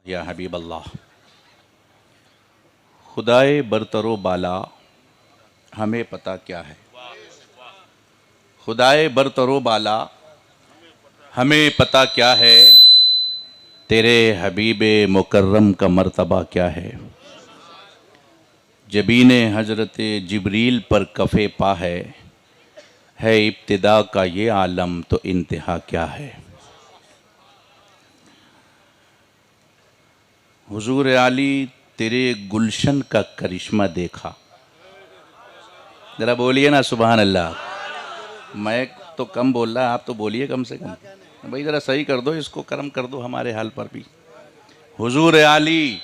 या हबीब अल्लाह, खुदाए बरतरो बाला हमें पता क्या है। खुदाए बरतरो बाला हमें पता क्या है, तेरे हबीबे मुकर्रम का मर्तबा क्या है। जबीने हजरत जिब्रील पर कफ़े पा है इब्तिदा का ये आलम तो इंतहा क्या है। हुजूर आली तेरे गुलशन का करिश्मा देखा। ज़रा बोलिए ना सुभान अल्लाह। मैं तो कम बोल रहा, आप तो बोलिए कम से कम। भाई ज़रा सही कर दो इसको, करम कर दो हमारे हाल पर भी। हुजूर आली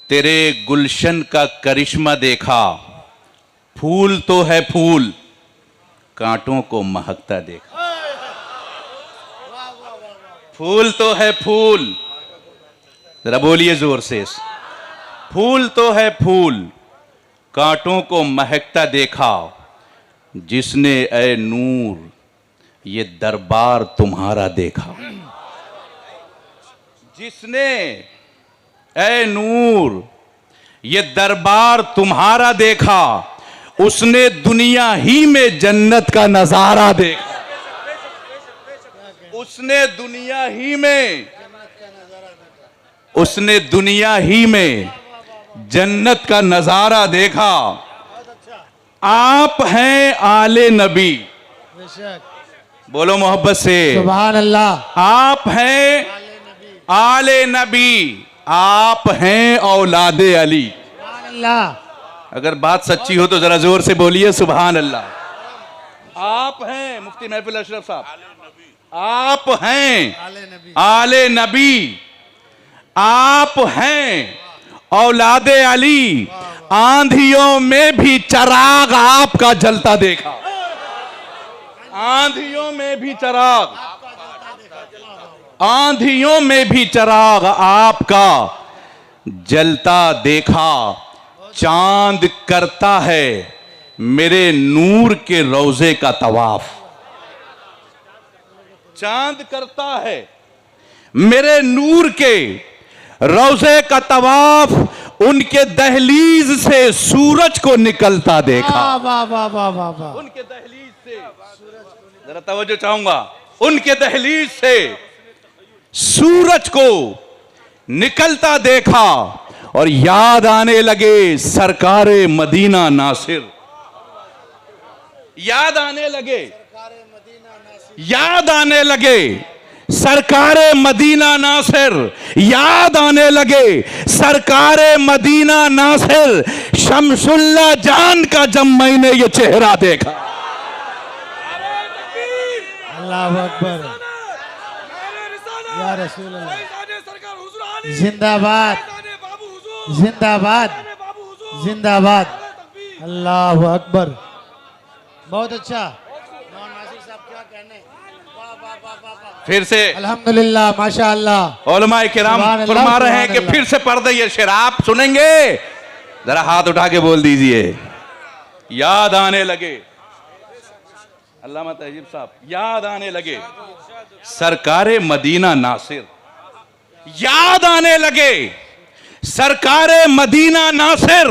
तेरे गुलशन का करिश्मा देखा। फूल तो है फूल, कांटों को महकता देखा। फूल तो है फूल, जरा बोलिए जोर से। फूल तो है फूल, कांटों को महकता देखा। जिसने ए नूर ये दरबार तुम्हारा देखा। जिसने ए नूर ये दरबार तुम्हारा देखा, उसने दुनिया ही में जन्नत का नजारा देखा। उसने दुनिया ही में जन्नत का नजारा देखा। आप हैं आले नबी, बोलो मोहब्बत से सुभान अल्लाह। आप हैं आले नबी, आप हैं औलादे अली। सुभान अल्लाह। अगर बात सच्ची हो तो जरा जोर से बोलिए सुभान अल्लाह। आप हैं मुफ्ती महफिल अशरफ साहब, आप हैं आले नबी, आप हैं औलादे अली। आंधियों में भी चराग आपका जलता देखा। आंधियों में भी चराग, आंधियों में भी चराग आपका जलता देखा। चांद करता है मेरे नूर के रोजे का तवाफ। चांद करता है मेरे नूर के रोजे का तवाफ। उनके दहलीज से सूरज को निकलता देखा। वाह वाह वाह वाह वाह। उनके दहलीज से, जरा तवज्जो चाहूंगा, उनके दहलीज से सूरज को निकलता देखा। और याद आने लगे सरकारे मदीना नासिर। याद आने लगे सरकारे मदीना नासिर। याद आने लगे सरकारे मदीना नासिर। शमसुल्लाह जान का जब मैंने ये चेहरा देखा। अल्लाहु अकबर या रसूल अल्लाह। जिंदाबाद जिंदाबाद जिंदाबाद। अल्लाहु अकबर। बहुत अच्छा। फिर से अल्हम्दुलिल्लाह माशाअल्लाह। उलमाए किराम फरमा रहे हैं कि फिर से पढ़ दे ये शेर, आप सुनेंगे? जरा हाथ उठा के बोल दीजिए। याद आने लगे, अल्लामा तहजीब साहब, याद आने लगे सरकारे मदीना नासिर। याद आने लगे सरकारे मदीना नासिर।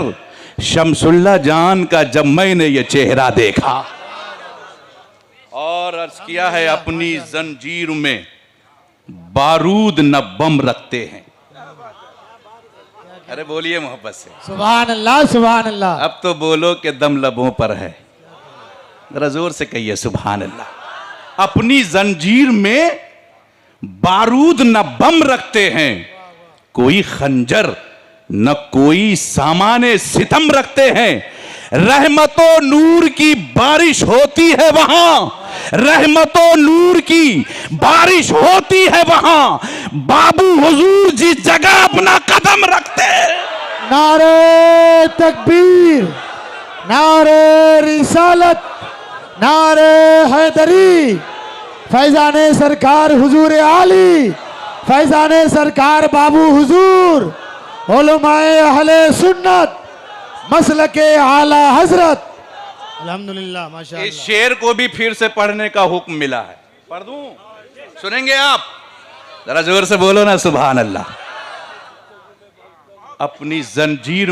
शमसुल्लाह जान का जब मैंने ये चेहरा देखा। और अर्ज किया है अपनी जंजीर में बारूद न बम रखते हैं। अरे बोलिए मोहब्बत से सुभान अल्लाह सुभान अल्लाह। अब तो बोलो कि दम लबों पर है, जरा जोर से कहिए सुभान अल्लाह। अपनी जंजीर में बारूद न बम रखते हैं, कोई खंजर न कोई सामाने सितम रखते हैं। रहमतों नूर की बारिश होती है वहां, रहमतों नूर की बारिश होती है वहां। बाबू हुजूर जिस जगह अपना कदम रखते हैं। नारे तकबीर, नारे रिसालत, नारे हैदरी। फैजाने सरकार हुजूर आली, फैजाने सरकार बाबू हुजूर, उलमाए अहले सुन्नत, मसलके आला हजरत। अल्हम्दुलिल्लाह माशाअल्लाह। इस शेर को भी फिर से पढ़ने का हुक्म मिला है। पढ़ दूं? सुनेंगे आप? जरा जोर से बोलो ना सुभान अल्लाह। अपनी जंजीर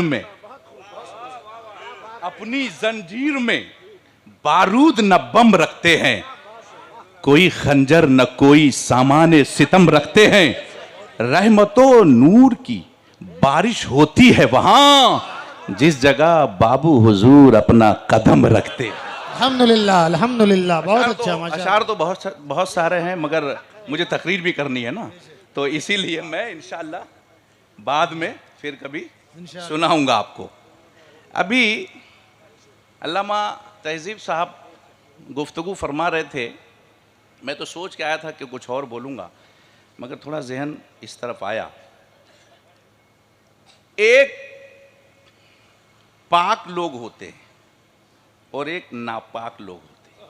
में बारूद न बम रखते हैं, कोई खंजर न कोई सामान सितम रखते हैं। रहमतो नूर की बारिश होती है वहां जिस जगह बाबू हुजूर अपना कदम रखते हैं। अल्हम्दुलिल्लाह अल्हम्दुलिल्लाह, बहुत अच्छा माशाअल्लाह। अशार तो बहुत सारे हैं, मगर मुझे तकरीर भी करनी है ना, तो इसीलिए मैं इंशाअल्लाह बाद में फिर कभी सुनाऊंगा आपको। अभी अल्लामा तहजीब साहब गुफ्तगू फरमा रहे थे, मैं तो सोच के आया था कि कुछ और बोलूंगा, मगर थोड़ा जहन इस तरफ आया। एक पाक लोग होते हैं और एक नापाक लोग होते हैं।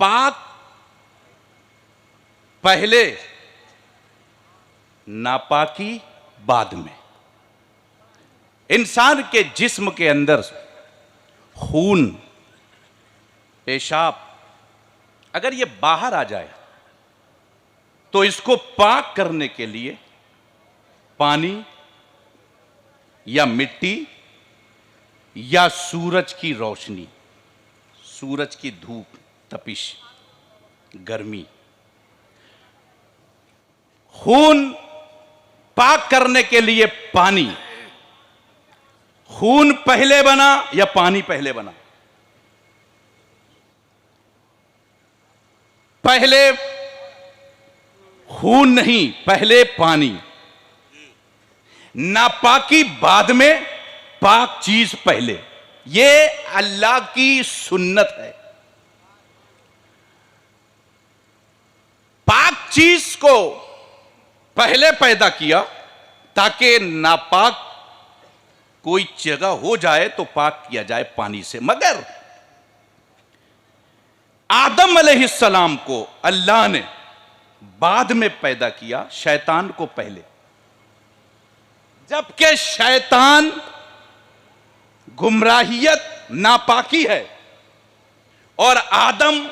पाक पहले, नापाकी बाद में। इंसान के जिस्म के अंदर खून, पेशाब अगर ये बाहर आ जाए तो इसको पाक करने के लिए पानी या मिट्टी या सूरज की रोशनी, सूरज की धूप, तपिश, गर्मी, खून पाक करने के लिए पानी। खून पहले बना या पानी पहले बना? पहले खून नहीं, पहले पानी। नापाकी बाद में, पाक चीज पहले। यह अल्लाह की सुन्नत है। पाक चीज को पहले पैदा किया ताकि नापाक कोई जगह हो जाए तो पाक किया जाए पानी से। मगर आदम अलैहिस्सलाम को अल्लाह ने बाद में पैदा किया, शैतान को पहले। जबकि शैतान गुमराहियत, नापाकी है, और आदम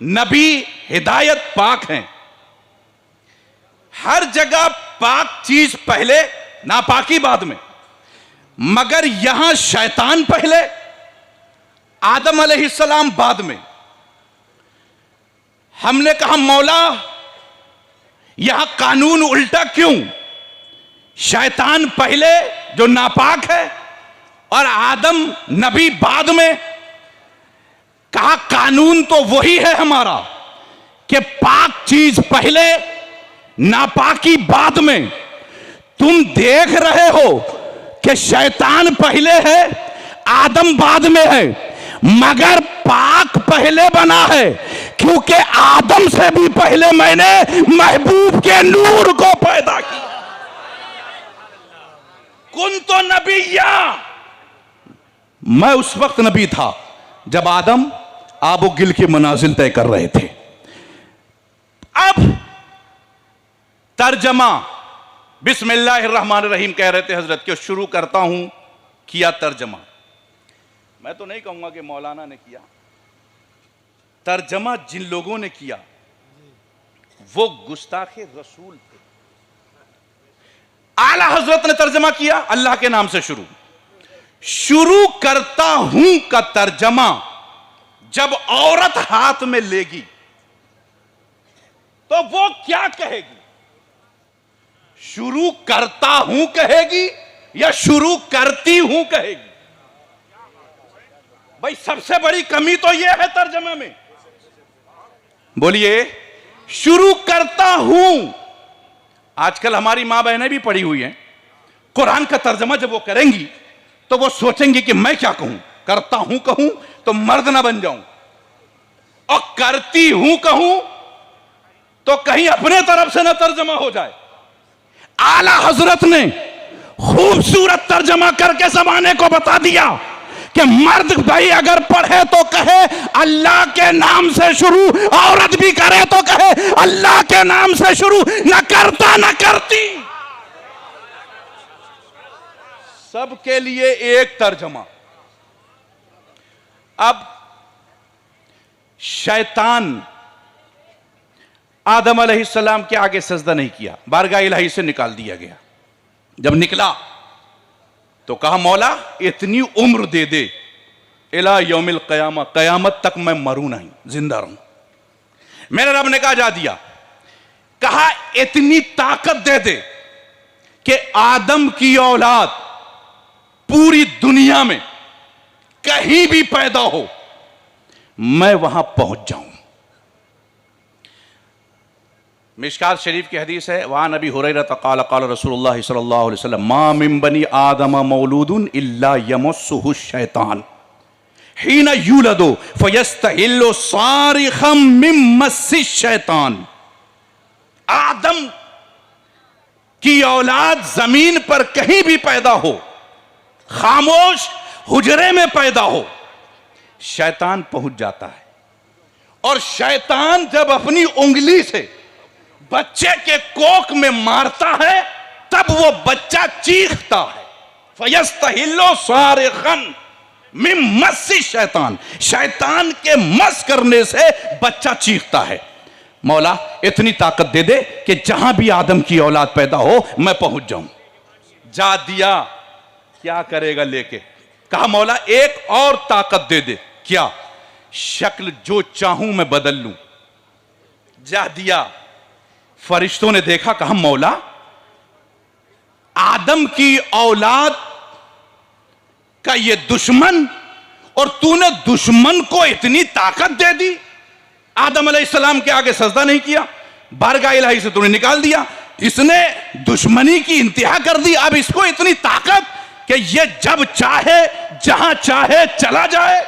नबी, हिदायत, पाक हैं। हर जगह पाक चीज पहले, नापाकी बाद में। मगर यहां शैतान पहले, आदम अलैहिस्सलाम बाद में। हमने कहा मौला यहां कानून उल्टा क्यों? शैतान पहले जो नापाक है और आदम नबी बाद में। कहा कानून तो वही है हमारा कि पाक चीज पहले, नापाकी बाद में। तुम देख रहे हो कि शैतान पहले है, आदम बाद में है, मगर पाक पहले बना है, क्योंकि आदम से भी पहले मैंने महबूब के नूर को पैदा किया। कुन तो नबिया, मैं उस वक्त नबी था जब आदम आबो गिल की मनाजिल तय कर रहे थे। अब तर्जमा बिस्मिल्लाहिर्रहमानिर्रहीम कह रहे थे हजरत, के शुरू करता हूं। किया तर्जमा, मैं तो नहीं कहूंगा कि मौलाना ने किया। तर्जमा जिन लोगों ने किया वो गुस्ताखे रसूल थे। आला हजरत ने तर्जमा किया अल्लाह के नाम से शुरू करता हूं का तर्जमा जब औरत हाथ में लेगी तो वो क्या कहेगी? शुरू करता हूं कहेगी या शुरू करती हूं कहेगी? भाई सबसे बड़ी कमी तो यह है तर्जमे में। बोलिए, शुरू करता हूं। आजकल हमारी मां बहनें भी पढ़ी हुई हैं, कुरान का तर्जमा जब वो करेंगी तो वो सोचेंगी कि मैं क्या कहूं, करता हूं कहूं तो मर्द ना बन जाऊं, और करती हूं कहूं तो कहीं अपने तरफ से ना तर्जमा हो जाए। आला हजरत ने खूबसूरत तर्जमा करके जमाने को बता दिया कि मर्द भाई अगर पढ़े तो कहे अल्लाह के नाम से शुरू, औरत भी करे तो कहे अल्लाह के नाम से शुरू, न करता न करती। सबके लिए एक तर्जमा। अब शैतान आदम अलैहिस्सलाम के आगे सजदा नहीं किया, बारगाह इलाही से निकाल दिया गया। जब निकला तो कहा मौला इतनी उम्र दे दे, इला यौमिल क़यामा, क़यामत तक मैं मरूं नहीं, जिंदा रहूं। मेरे रब ने कहा जा दिया। कहा इतनी ताकत दे दे कि आदम की औलाद पूरी दुनिया में कहीं भी पैदा हो, मैं वहां पहुंच जाऊं। मिशकात शरीफ की हदीस है, वहां नबी हुरैरा क़ाल क़ाल रसूलुल्लाह सल्लल्लाहु अलैहि वसल्लम मा मिन बनी आदम मौलूदुन इल्ला यमस्सुहु शैतान हीना यूलदु फयस्तहिल्लु सारिखम मिन मस्सि शैतान। आदम की औलाद जमीन पर कहीं भी पैदा हो, खामोश हुजरे में पैदा हो, शैतान पहुंच जाता है। और शैतान जब अपनी उंगली से बच्चे के कोख में मारता है तब वो बच्चा चीखता है। फयस्तहिल्लो सारिखन मिन मस्सि शैतान, शैतान के मस करने से बच्चा चीखता है। मौला इतनी ताकत दे दे कि जहां भी आदम की औलाद पैदा हो मैं पहुंच जाऊं। जा दिया। क्या करेगा लेके? कहा मौला एक और ताकत दे दे। क्या? शक्ल जो चाहूं मैं बदल लूं। जा दिया। फरिश्तों ने देखा, कहा मौला आदम की औलाद का ये दुश्मन, और तूने दुश्मन को इतनी ताकत दे दी। आदम अलैहिस्सलाम के आगे सजदा नहीं किया, बारगाह इलाही से तूने निकाल दिया, इसने दुश्मनी की इंतहा कर दी। अब इसको इतनी ताकत कि ये जब चाहे जहां चाहे चला जाए,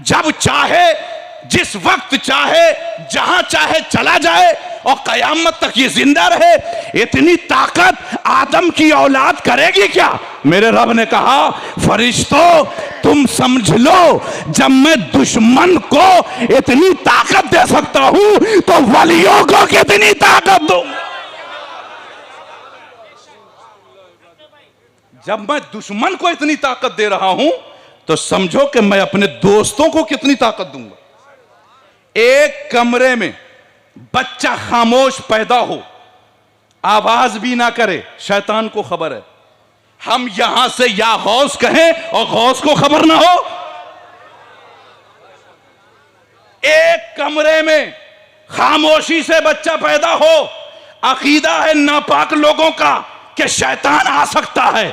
जब चाहे जिस वक्त चाहे जहां चाहे चला जाए, और कयामत तक ये जिंदा रहे। इतनी ताकत आदम की औलाद करेगी क्या? मेरे रब ने कहा फरिश्तों तुम समझ लो, जब मैं दुश्मन को इतनी ताकत दे सकता हूं तो वलियों को कितनी ताकत दूं। जब मैं दुश्मन को इतनी ताकत दे रहा हूं तो समझो कि मैं अपने दोस्तों को कितनी ताकत दूंगा। एक कमरे में बच्चा खामोश पैदा हो, आवाज भी ना करे, शैतान को खबर है। हम यहां से या गौस कहें और गौस को खबर ना हो। एक कमरे में खामोशी से बच्चा पैदा हो, अकीदा है नापाक लोगों का कि शैतान आ सकता है।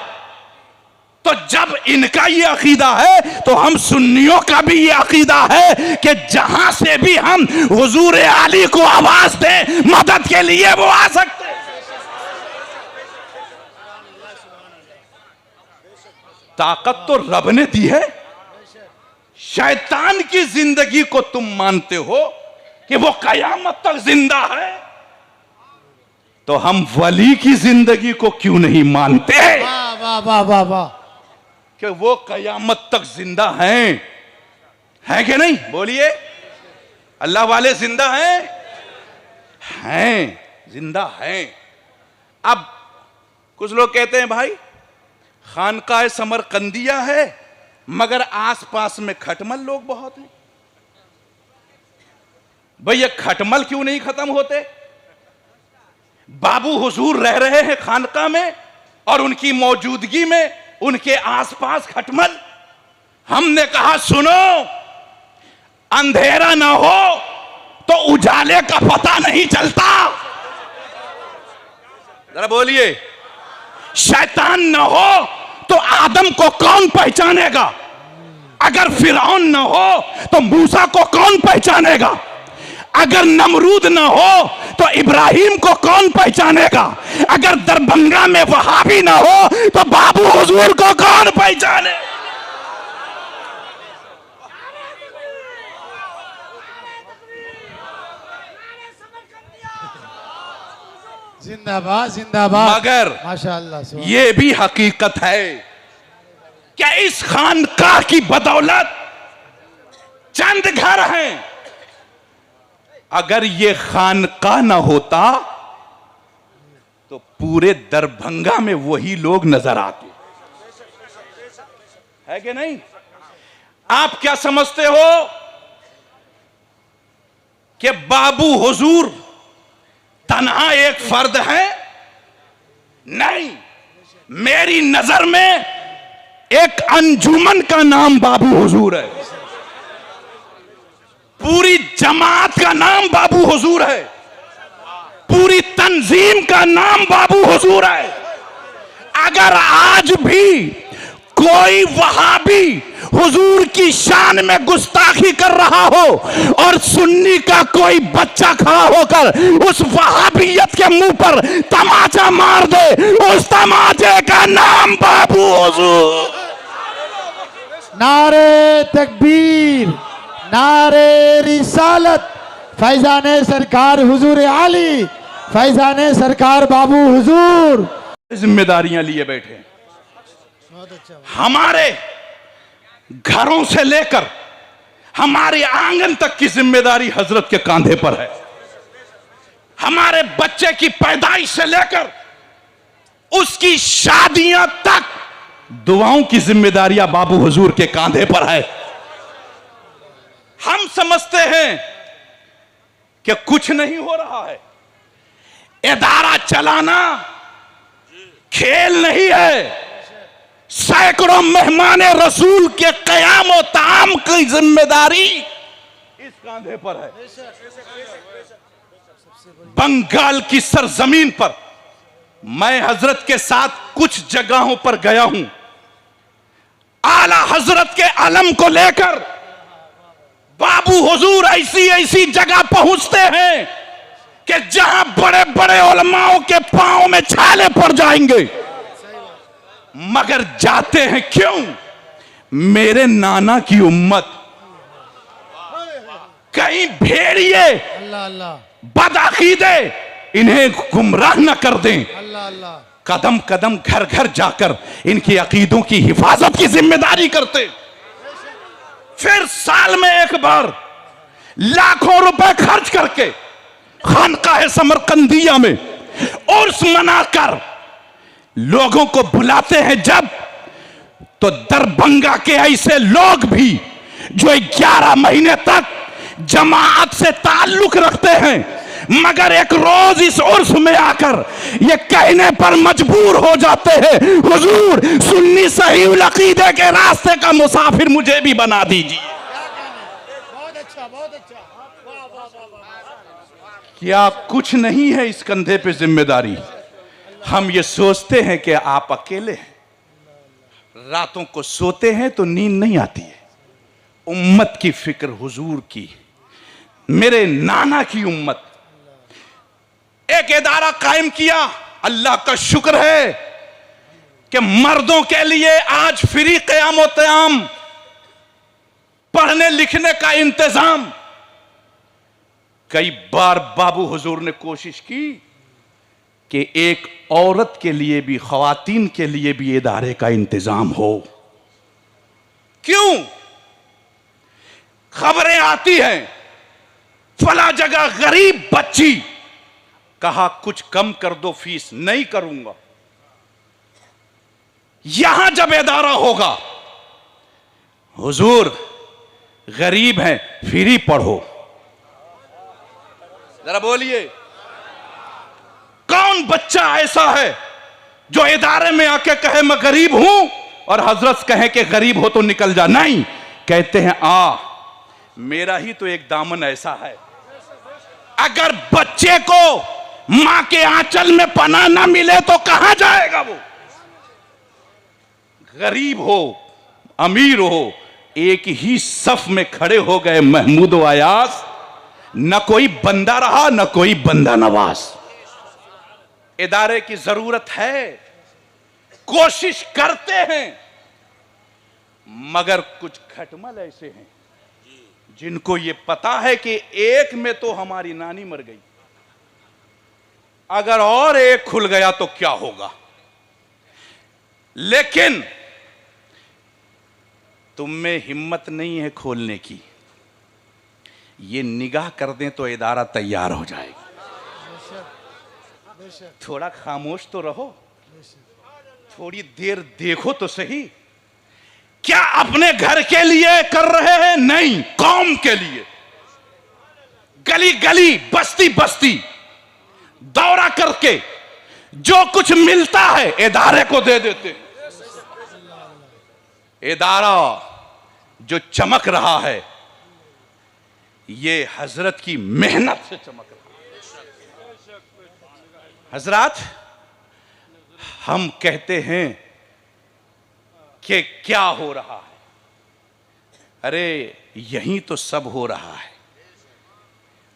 तो जब इनका ये अकीदा है तो हम सुन्नियों का भी ये अकीदा है कि जहां से भी हम हुजूर आली को आवाज दें मदद के लिए वो आ सकते हैं। ताकत तो रब ने दी है। शैतान की जिंदगी को तुम मानते हो कि वो कयामत तक जिंदा है, तो हम वली की जिंदगी को क्यों नहीं मानते? वाह वाह वाह वाह वाह, कि वो कयामत तक जिंदा हैं कि नहीं? बोलिए। अल्लाह वाले जिंदा हैं, जिंदा हैं। अब कुछ लोग कहते हैं भाई खानकाह समरकंदिया है मगर आसपास में खटमल लोग बहुत हैं। भाई ये खटमल क्यों नहीं खत्म होते? बाबू हुजूर रह रहे हैं खानकाह में और उनकी मौजूदगी में उनके आसपास खटमल। हमने कहा सुनो, अंधेरा ना हो तो उजाले का पता नहीं चलता। जरा बोलिए। शैतान ना हो तो आदम को कौन पहचानेगा? अगर फिरौन ना हो तो मूसा को कौन पहचानेगा? अगर नमरूद ना हो तो इब्राहिम को कौन पहचानेगा? अगर दरभंगा में वहाबी ना हो तो बाबू हुजूर को कौन पहचाने? जिंदाबाद जिंदाबाद। मगर माशाअल्लाह ये भी हकीकत है क्या इस खानकाह की बदौलत चंद घर हैं। अगर ये खानकाह ना होता तो पूरे दरभंगा में वही लोग नजर आते है कि नहीं? आप क्या समझते हो कि बाबू हुजूर तन्हा एक फर्द है नहीं, मेरी नजर में एक अंजुमन का नाम बाबू हुजूर है, पूरी जमात का नाम बाबू हुजूर है, पूरी तंजीम का नाम बाबू हुजूर है। अगर आज भी कोई वहाबी हुजूर की शान में गुस्ताखी कर रहा हो और सुन्नी का कोई बच्चा खड़ा होकर उस वहाबियत के मुंह पर तमाचा मार दे, उस तमाचे का नाम बाबू हुजूर। नारे तकबीर, नारे रिसालत, फैजाने सरकार हुजूर आली, फैजाने सरकार बाबू हुजूर। जिम्मेदारियां लिए बैठे हैं। बहुत अच्छा। हमारे घरों से लेकर हमारे आंगन तक की जिम्मेदारी हजरत के कांधे पर है। हमारे बच्चे की पैदाइश से लेकर उसकी शादियां तक दुआओं की जिम्मेदारियां बाबू हुजूर के कांधे पर है। हम समझते हैं कि कुछ नहीं हो रहा है। इदारा चलाना खेल नहीं है। सैकड़ों मेहमान रसूल के क़याम और ताम की जिम्मेदारी इस कांधे पर है। बंगाल की सरजमीन पर मैं हजरत के साथ कुछ जगहों पर गया हूं। आला हजरत के अलम को लेकर बाबू हुजूर ऐसी ऐसी जगह पहुंचते हैं कि जहां बड़े बड़े उलमाओं के पांव में छाले पड़ जाएंगे, मगर जाते हैं क्यों? मेरे नाना की उम्मत कहीं भेड़िए अल्लाह अल्लाह बदअकीदे इन्हें गुमराह न कर दें। अल्लाह अल्लाह। कदम कदम घर घर जाकर इनकी अकीदों की हिफाजत की जिम्मेदारी करते। फिर साल में एक बार लाखों रुपए खर्च करके खानकाह समरकंदिया में उर्स मनाकर लोगों को बुलाते हैं। जब तो दरभंगा के ऐसे लोग भी जो 11 महीने तक जमात से ताल्लुक रखते हैं, मगर एक रोज इस उर्स में आकर ये कहने पर मजबूर हो जाते हैं, हुजूर सुन्नी सही अकीदे के रास्ते का मुसाफिर मुझे भी बना दीजिए। बहुत अच्छा, बहुत अच्छा। वाह वाह वाह। क्या कुछ नहीं है इस कंधे पे जिम्मेदारी? हम ये सोचते हैं कि आप अकेले हैं। रातों को सोते हैं तो नींद नहीं आती है। उम्मत की फिक्र, हुजूर की, मेरे नाना की उम्मत। एक इदारा कायम किया, अल्लाह का शुक्र है कि मर्दों के लिए आज फ्री क़याम व क़याम, पढ़ने लिखने का इंतजाम। कई बार बाबू हुजूर ने कोशिश की कि एक औरत के लिए भी, ख्वातीन के लिए भी इदारे का इंतजाम हो। क्यों? खबरें आती हैं फला जगह गरीब बच्ची, कहा कुछ कम कर दो फीस, नहीं करूंगा। यहां जब इदारा होगा, हुजूर गरीब हैं फ्री पढ़ो, जरा बोलिए कौन बच्चा ऐसा है जो इदारे में आके कहे मैं गरीब हूं और हजरत कहे कि गरीब हो तो निकल जा? नहीं, कहते हैं मेरा ही तो एक दामन ऐसा है। अगर बच्चे को मां के आंचल में पनाह ना मिले तो कहां जाएगा वो? गरीब हो अमीर हो, एक ही सफ में खड़े हो गए महमूद व अयास। न कोई बंदा रहा न कोई बंदा नवाज। इदारे की जरूरत है, कोशिश करते हैं, मगर कुछ खटमल ऐसे हैं जिनको ये पता है कि एक में तो हमारी नानी मर गई, अगर और एक खुल गया तो क्या होगा। लेकिन तुम में हिम्मत नहीं है खोलने की। ये निगाह कर दें तो इदारा तैयार हो जाएगा। थोड़ा खामोश तो रहो, थोड़ी देर देखो तो सही। क्या अपने घर के लिए कर रहे हैं? नहीं, कौम के लिए। गली गली, बस्ती बस्ती, दौरा करके जो कुछ मिलता है इदारे को दे देते हैं। इदारा जो चमक रहा है ये हजरत की मेहनत से चमक रहा है। हजरत, हम कहते हैं कि क्या हो रहा है, अरे यही तो सब हो रहा है।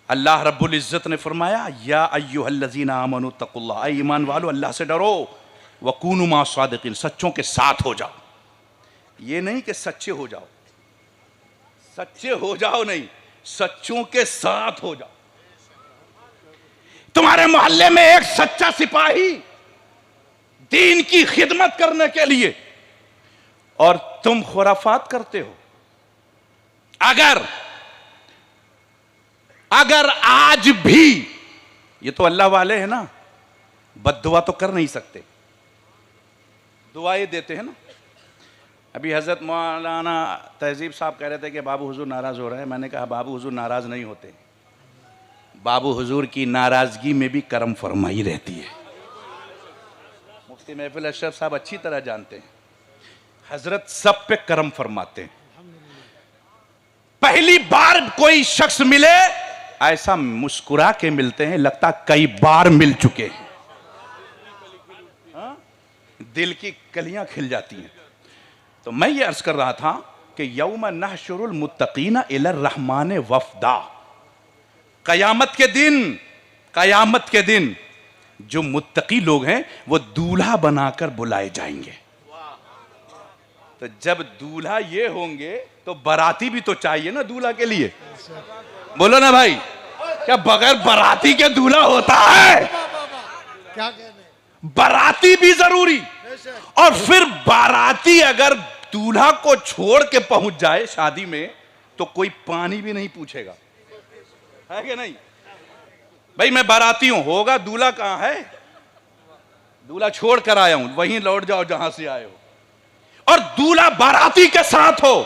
अल्लाह रब्बुल इज्जत ने फरमाया, या अय्युहल्लज़ीना आमनू तक़ुल्लाह, ऐ ईमान वालो अल्लाह से डरो, वकूनू मा सादिकीन, सच्चों के साथ हो जाओ। ये नहीं कि सच्चे हो जाओ, सच्चे हो जाओ नहीं, सच्चों के साथ हो जाओ। तुम्हारे मोहल्ले में एक सच्चा सिपाही दीन की खिदमत करने के लिए, और तुम खुराफात करते हो। अगर आज भी, ये तो अल्लाह वाले हैं ना, बद्दुआ तो कर नहीं सकते, दुआएं देते हैं ना। अभी हजरत मौलाना तहजीब साहब कह रहे थे कि बाबू हुजूर नाराज हो रहे हैं। मैंने कहा बाबू हुजूर नाराज नहीं होते, बाबू हुजूर की नाराजगी में भी करम फरमाई रहती है। मुफ्ती महफिल अशरफ साहब अच्छी तरह जानते हैं, हजरत सब पे करम फरमाते हैं। पहली बार कोई शख्स मिले ऐसा मुस्कुरा के मिलते हैं, लगता कई बार मिल चुके हैं। हाँ? दिल की कलियां खिल जाती हैं। तो मैं ये अर्ज कर रहा था कि यौम नहशुरुल मुत्तकीना इलर रहमान वफदा, कयामत के दिन जो मुत्तकी लोग हैं वो दूल्हा बनाकर बुलाए जाएंगे। तो जब दूल्हा ये होंगे तो बाराती भी तो चाहिए ना दूल्हा के लिए। बोलो ना भाई, क्या बगैर बाराती के दूल्हा होता है? क्या कहने, बाराती भी जरूरी। और फिर बाराती अगर दूल्हा को छोड़ के पहुंच जाए शादी में तो कोई पानी भी नहीं पूछेगा, है कि नहीं? भाई मैं बाराती हूं, होगा दूल्हा कहां है, दूल्हा छोड़ कर आया हूं, वहीं लौट जाओ जहां से आए हो। और दूल्हा बाराती के साथ हो,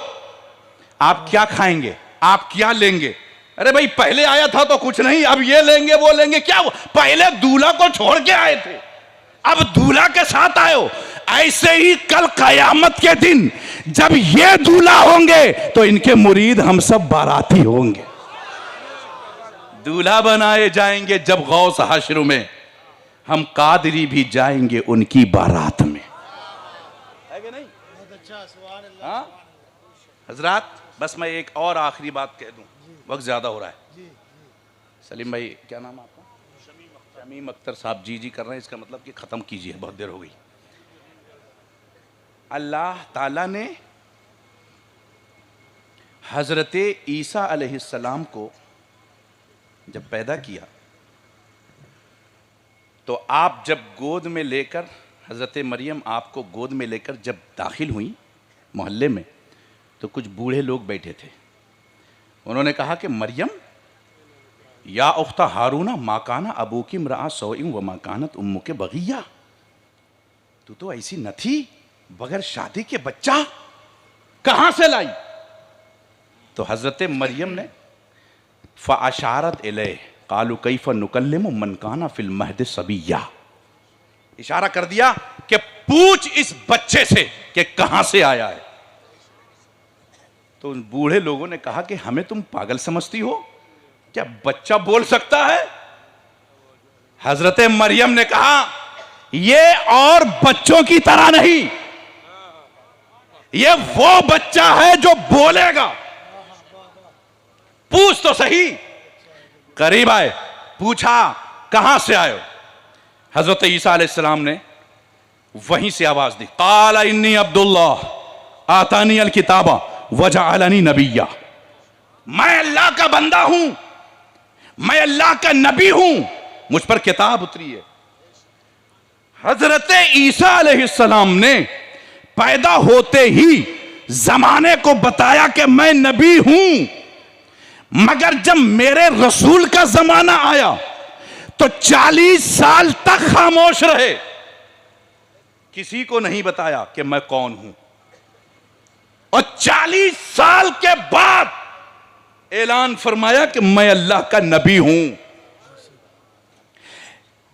आप क्या खाएंगे, आप क्या लेंगे? अरे भाई पहले आया था तो कुछ नहीं, अब ये लेंगे वो लेंगे, क्या पहले दूल्हा को छोड़ के आए थे, अब दूल्हा के साथ आए हो। ऐसे ही कल कयामत के दिन जब ये दूल्हा होंगे तो इनके मुरीद हम सब बाराती होंगे, दूल्हा बनाए जाएंगे। जब गौस हश्र में हम कादरी भी जाएंगे उनकी बारात में, है कि नहीं? बहुत अच्छा, सुभान अल्लाह। हाँ हजरात, बस मैं एक और आखिरी बात कह दूं, वक्त ज्यादा हो रहा है। सलीम भाई, क्या नाम है आपका? शमीम अख्तर साहब जी कर रहे हैं, इसका मतलब कि ख़त्म कीजिए, बहुत देर हो गई। अल्लाह ताला ने हज़रत ईसा अलैहिस्सलाम को जब पैदा किया तो आप जब गोद में लेकर, हज़रत मरियम आपको गोद में लेकर जब दाखिल हुई मोहल्ले में तो कुछ बूढ़े लोग बैठे थे। उन्होंने कहा कि मरियम, या उख्ता हारूना माकाना अबू की मरा सोइम व माकानत उम्मु के बगिया, तू तो ऐसी न थी, बगैर शादी के बच्चा कहां से लाई? तो हजरत मरियम ने फ़अशारत इलैह कालू कैफ़ नुकल्लिमु मन काना फिल महद सबिया, इशारा कर दिया कि पूछ इस बच्चे से कि कहां से आया है। तो उन बूढ़े लोगों ने कहा कि हमें तुम पागल समझती हो, क्या बच्चा बोल सकता है? हजरत मरियम ने कहा ये और बच्चों की तरह नहीं, ये वो बच्चा है जो बोलेगा। पूछ तो सही। करीब आए, पूछा कहां से आए हो? हजरत ईसा अलैहिस्सलाम ने वहीं से आवाज दी, काला इन्नी अब्दुल्लाह आतानी अल किताबा वजअलनी नबिय्या, मैं अल्लाह का बंदा हूं, मैं अल्लाह का नबी हूं, मुझ पर किताब उतरी है। हजरत ईसा अलैहिस्सलाम ने पैदा होते ही जमाने को बताया कि मैं नबी हूं, मगर जब मेरे रसूल का जमाना आया तो 40 साल तक खामोश रहे, किसी को नहीं बताया कि मैं कौन हूं। और 40 साल के बाद ऐलान फरमाया कि मैं अल्लाह का नबी हूं।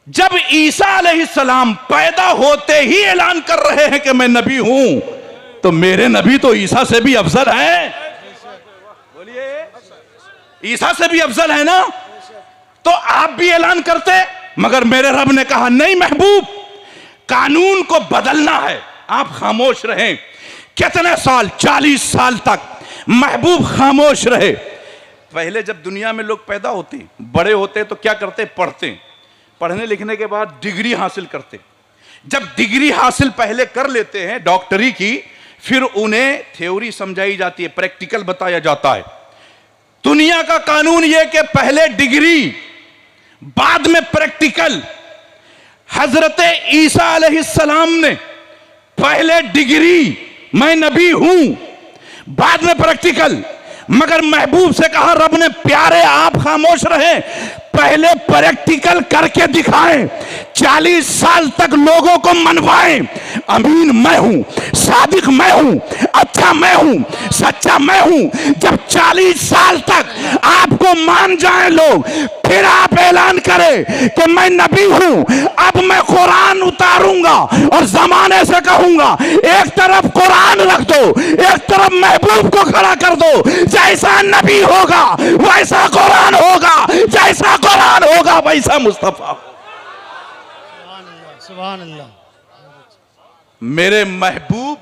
जब ईसा अलैहिस्सलाम पैदा होते ही ऐलान कर रहे हैं कि मैं नबी हूं, तो मेरे नबी तो ईसा से भी अफजल है। बोलिए, ईसा से भी अफजल है ना? तो आप भी ऐलान करते, मगर मेरे रब ने कहा नहीं महबूब, कानून को बदलना है, आप खामोश रहें। कितने साल? 40 साल तक महबूब खामोश रहे। पहले जब दुनिया में लोग पैदा होते, बड़े होते, तो क्या करते? पढ़ते, पढ़ने लिखने के बाद डिग्री हासिल करते। जब डिग्री हासिल पहले कर लेते हैं डॉक्टरी की, फिर उन्हें थ्योरी समझाई जाती है, प्रैक्टिकल बताया जाता है। दुनिया का कानून यह कि पहले डिग्री बाद में प्रैक्टिकल। हजरत ईसा अलैहिस्सलाम ने पहले डिग्री, मैं नबी हूं, बाद में प्रैक्टिकल। मगर महबूब से कहा रब ने, प्यारे आप खामोश रहे, पहले प्रैक्टिकल करके दिखाएं, 40 साल तक लोगों को मनवाएं। अमीन मैं हूं, सादिक मैं हूं, अच्छा मैं हूं, सच्चा मैं हूं। जब 40 साल तक आपको मान जाएं लोग, फिर आप ऐलान करें कि मैं नबी हूं। अब मैं कुरान उतारूंगा और जमाने से कहूंगा, एक तरफ कुरान रख दो, एक तरफ महबूब को खड़ा कर दो। जैसा नबी होगा वैसा कुरान होगा, जैसा कुरान होगा वैसा मुस्तफा। सुभान अल्लाह। मेरे महबूब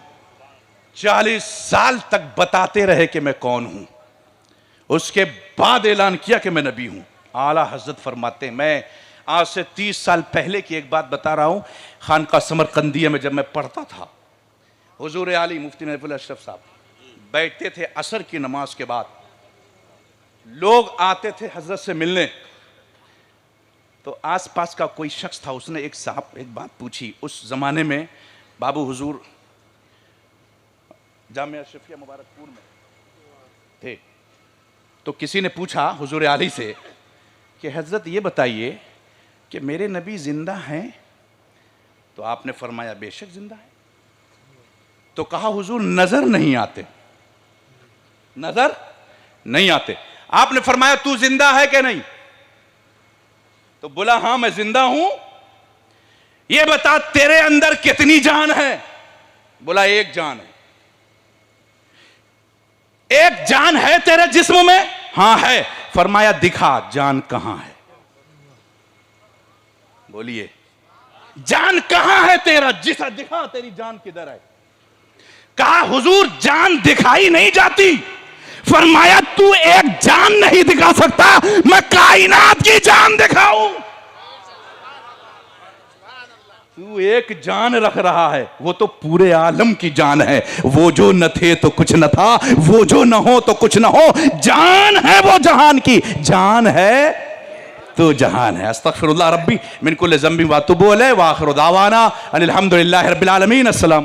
40 साल तक बताते रहे कि मैं कौन हूं, उसके बाद ऐलान किया कि मैं नबी हूं। आला हजरत फरमाते हैं, मैं आज से 30 साल पहले की एक बात बता रहा हूं। खानका समरकंदिया में जब मैं पढ़ता था, हुजूर आली मुफ्ती महफूज अशरफ साहब बैठते थे असर की नमाज के बाद, लोग आते थे हजरत से मिलने। तो आसपास का कोई शख्स था, उसने एक बात पूछी। उस जमाने में बाबू हुजूर जामिया अशरफिया मुबारकपुर में थे। तो किसी ने पूछा हुजूर आली से कि हजरत ये बताइए कि मेरे नबी जिंदा हैं? तो आपने फरमाया बेशक जिंदा है। तो कहा हुजूर नजर नहीं आते, नजर नहीं आते। आपने फरमाया तू जिंदा है कि नहीं? तो बोला हां मैं जिंदा हूं। ये बता तेरे अंदर कितनी जान है? बोला एक जान है। एक जान है तेरे जिस्म में? हां है। फरमाया दिखा जान कहां है? बोलिए जान कहां है तेरा? जिसा दिखा तेरी जान किधर है? कहा हुजूर जान दिखाई नहीं जाती। फरमाया तू एक जान नहीं दिखा सकता, मैं कायनात की जान दिखाऊं। तू एक जान रख रहा है, वो तो पूरे आलम की जान है। वो जो न थे तो कुछ न था, वो जो न हो तो कुछ न हो। जान है वो जहान की, जान है तो जहान है। अस्तगफिरुल्लाह रब्बी मिन कुल्लि ज़ंबिन व अतूबु इलैहि व आखिरु दावाना अनिल हम्दुलिल्लाहि रब्बिल आलमीन। अस्सलाम।